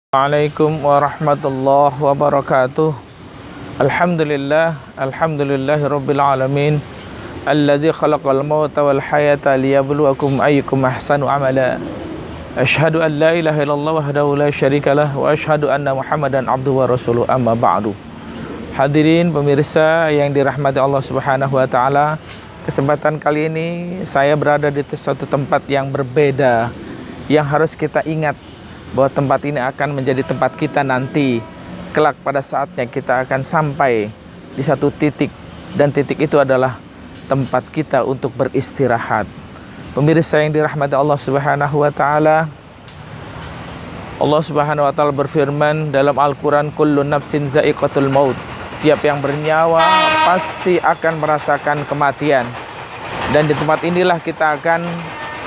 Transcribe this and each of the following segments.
Assalamualaikum warahmatullahi wabarakatuh. Alhamdulillahi rabbil alamin. Alladzi khalaqal mauta wal hayata liyabluwakum ayyukum ahsanu amala. Asyhadu an la ilaha illallah wahdahu la syarikalah wa asyhadu anna Muhammadan abduhu wa rasuluh, amma ba'du. Hadirin pemirsa yang dirahmati Allah Subhanahu wa taala, kesempatan kali ini saya berada di suatu tempat yang berbeda, yang harus kita ingat bahwa tempat ini akan menjadi tempat kita nanti kelak pada saatnya kita akan sampai di satu titik, dan titik itu adalah tempat kita untuk beristirahat. Pemirsa yang dirahmati Allah Subhanahu wa taala, Allah Subhanahu wa taala berfirman dalam Al-Qur'an, kullu nafsin za'iqatul maut. Tiap yang bernyawa pasti akan merasakan kematian. Dan di tempat inilah kita akan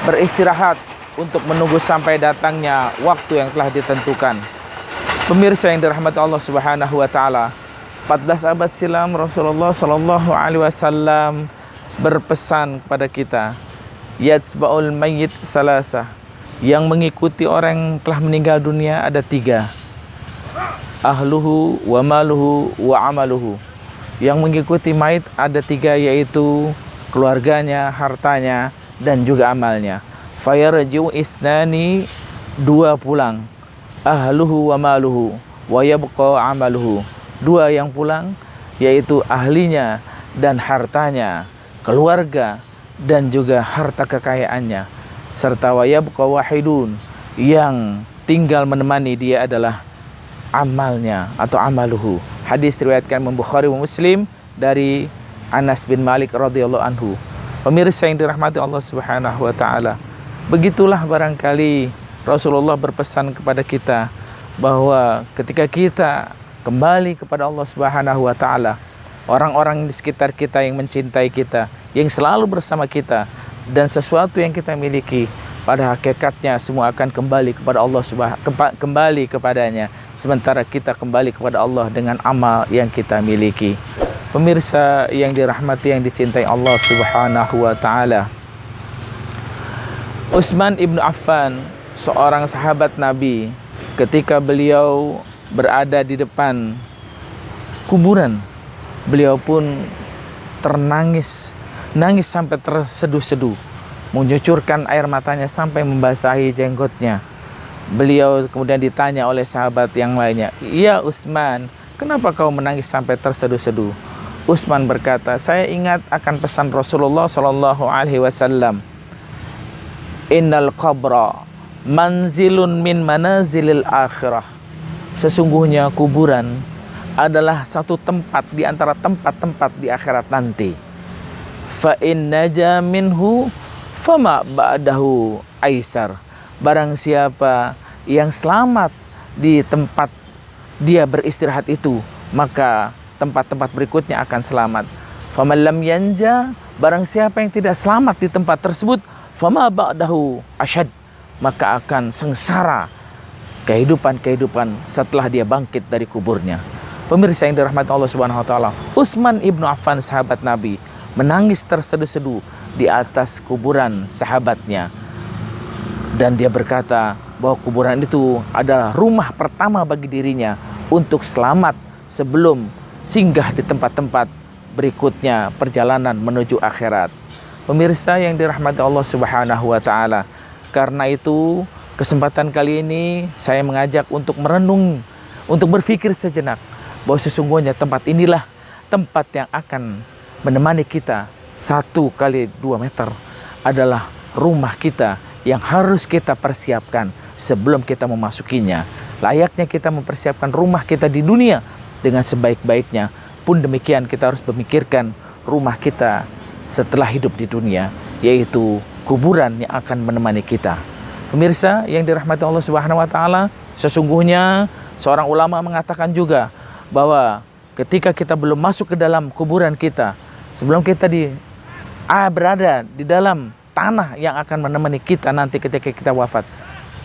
beristirahat untuk menunggu sampai datangnya waktu yang telah ditentukan. Pemirsa yang dirahmati Allah Subhanahu wa taala, 14 abad silam Rasulullah sallallahu alaihi wasallam berpesan kepada kita, yatsba'ul mayyit salasa. Yang mengikuti orang yang telah meninggal dunia ada 3. Ahluhu wa maluhu wa amaluhu. Yang mengikuti mayit ada 3, yaitu keluarganya, hartanya, dan juga amalnya. Fayarji'u isnani, 2 pulang, ahluhu wa maluhu wa yabqa amaluhu. 2 yang pulang, yaitu ahlinya dan hartanya, keluarga dan juga harta kekayaannya, serta wa yabqa wahidun, yang tinggal menemani dia adalah amalnya atau amaluhu. Hadis riwayatkan Bukhari wa Muslim dari Anas bin Malik radhiyallahu anhu. Pemirsa yang dirahmati Allah Subhanahu wa taala, begitulah barangkali Rasulullah berpesan kepada kita bahwa ketika kita kembali kepada Allah Subhanahu wa taala, orang-orang di sekitar kita yang mencintai kita, yang selalu bersama kita, dan sesuatu yang kita miliki, pada hakikatnya semua akan kembali kepada Allah kembali kepadanya, sementara kita kembali kepada Allah dengan amal yang kita miliki. Pemirsa yang dirahmati, yang dicintai Allah Subhanahu wa taala, Utsman ibnu Affan, seorang sahabat Nabi, ketika beliau berada di depan kuburan, beliau pun nangis sampai terseduh-seduh, mengucurkan air matanya sampai membasahi jenggotnya. Beliau kemudian ditanya oleh sahabat yang lainnya, "Ya Utsman, kenapa kau menangis sampai terseduh-seduh?" Utsman berkata, "Saya ingat akan pesan Rasulullah sallallahu alaihi wasallam, innal qabra manzilun min manazilil akhirah. Sesungguhnya kuburan adalah satu tempat di antara tempat-tempat di akhirat nanti. Fa in naja minhu fama ba'dahu aisar. Barang siapa yang selamat di tempat dia beristirahat itu, maka tempat-tempat berikutnya akan selamat. Faman lam yanja, barang siapa yang tidak selamat di tempat tersebut, fama ba'dahu asyad, maka akan sengsara kehidupan setelah dia bangkit dari kuburnya." Pemirsa yang dirahmati Allah Subhanahu wa taala, Utsman ibnu Affan, sahabat Nabi, menangis terseduh-seduh di atas kuburan sahabatnya, dan dia berkata bahwa kuburan itu adalah rumah pertama bagi dirinya untuk selamat sebelum singgah di tempat-tempat berikutnya perjalanan menuju akhirat. Pemirsa yang dirahmati Allah Subhanahu wa taala, karena itu kesempatan kali ini saya mengajak untuk merenung, untuk berpikir sejenak bahwa sesungguhnya tempat inilah tempat yang akan menemani kita 1x2 meter, adalah rumah kita yang harus kita persiapkan sebelum kita memasukinya. Layaknya kita mempersiapkan rumah kita di dunia dengan sebaik-baiknya, pun demikian kita harus memikirkan rumah kita setelah hidup di dunia, yaitu kuburan yang akan menemani kita. Pemirsa yang dirahmati Allah Subhanahu wa taala, sesungguhnya seorang ulama mengatakan juga bahwa ketika kita belum masuk ke dalam kuburan kita, sebelum kita berada di dalam tanah yang akan menemani kita nanti ketika kita wafat,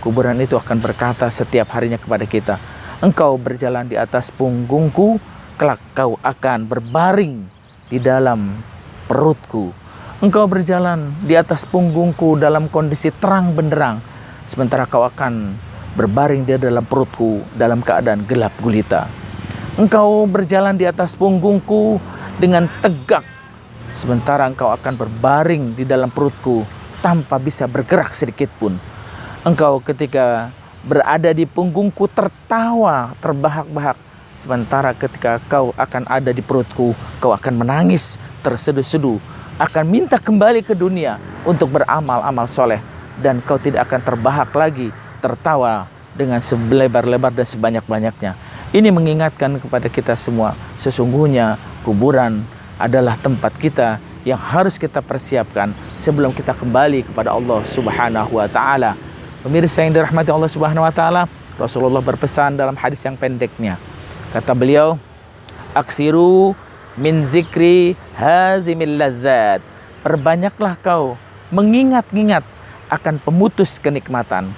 kuburan itu akan berkata setiap harinya kepada kita, "Engkau berjalan di atas punggungku, kelak kau akan berbaring di dalam perutku. Engkau berjalan di atas punggungku dalam kondisi terang benderang, sementara kau akan berbaring di dalam perutku dalam keadaan gelap gulita. Engkau berjalan di atas punggungku dengan tegak, sementara engkau akan berbaring di dalam perutku tanpa bisa bergerak sedikit pun. Engkau ketika berada di punggungku tertawa terbahak-bahak, sementara ketika kau akan ada di perutku, kau akan menangis terseduh-seduh, akan minta kembali ke dunia untuk beramal-amal soleh, dan kau tidak akan terbahak lagi tertawa dengan selebar-lebar dan sebanyak-banyaknya. Ini mengingatkan kepada kita semua, sesungguhnya kuburan adalah tempat kita yang harus kita persiapkan sebelum kita kembali kepada Allah Subhanahu wa taala. Pemirsa yang dirahmati Allah Subhanahu wa taala, Rasulullah berpesan dalam hadis yang pendeknya. Kata beliau, "Aksiru min zikri hazimil ladzat." Perbanyaklah kau mengingat-ingat akan pemutus kenikmatan.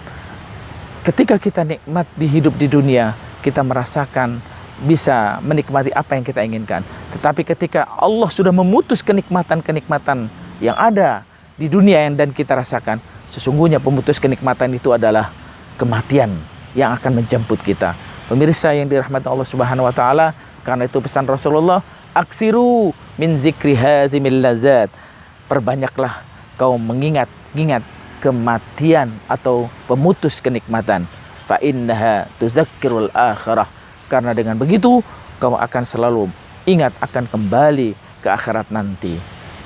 Ketika kita nikmat di hidup di dunia, kita merasakan bisa menikmati apa yang kita inginkan. Tetapi ketika Allah sudah memutus kenikmatan-kenikmatan yang ada di dunia yang dan kita rasakan, sesungguhnya pemutus kenikmatan itu adalah kematian yang akan menjemput kita. Pemirsa yang dirahmati Allah Subhanahu wa taala, karena itu pesan Rasulullah, aksiru min zikri hazimil ladzat. Perbanyaklah kau mengingat-ingat kematian atau pemutus kenikmatan. Fa innaha tuzakkirul akhirah. Karena dengan begitu kau akan selalu ingat akan kembali ke akhirat nanti.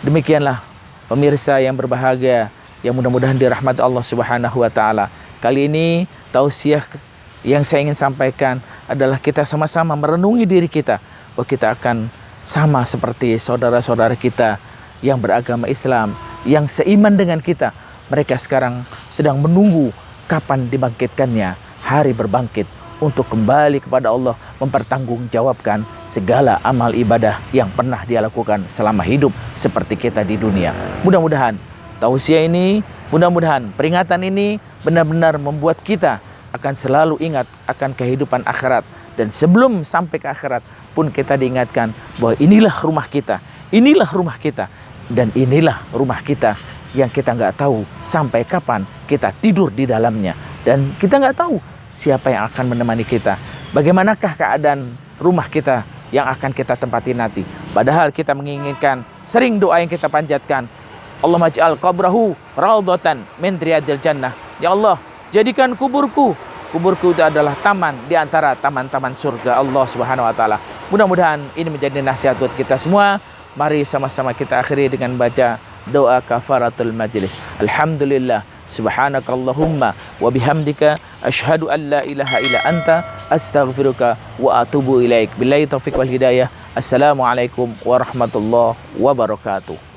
Demikianlah pemirsa yang berbahagia, yang mudah-mudahan dirahmati Allah Subhanahu wa taala. Kali ini tausiah yang saya ingin sampaikan adalah kita sama-sama merenungi diri kita, bahwa kita akan sama seperti saudara-saudara kita yang beragama Islam, yang seiman dengan kita. Mereka sekarang sedang menunggu kapan dibangkitkannya hari berbangkit untuk kembali kepada Allah, mempertanggungjawabkan segala amal ibadah yang pernah dia lakukan selama hidup seperti kita di dunia. Mudah-mudahan tausiah ini, mudah-mudahan peringatan ini benar-benar membuat kita akan selalu ingat akan kehidupan akhirat. Dan sebelum sampai ke akhirat pun kita diingatkan bahwa inilah rumah kita, inilah rumah kita, dan inilah rumah kita yang kita nggak tahu sampai kapan kita tidur di dalamnya. Dan kita nggak tahu siapa yang akan menemani kita. Bagaimanakah keadaan rumah kita yang akan kita tempati nanti. Padahal kita menginginkan, sering doa yang kita panjatkan, Allahumma ij'al qabrahu raudhatan min riyadil jannah. Ya Allah, jadikan kuburku itu adalah taman di antara taman-taman surga Allah Subhanahu wa taala. Mudah-mudahan ini menjadi nasihat buat kita semua. Mari sama-sama kita akhiri dengan baca doa kafaratul majlis. Alhamdulillah, subhanakallahumma wa bihamdika asyhadu an la ilaha illa anta astaghfiruka wa atubu ilaik. Billahi taufiq wal hidayah. Assalamualaikum warahmatullahi wabarakatuh.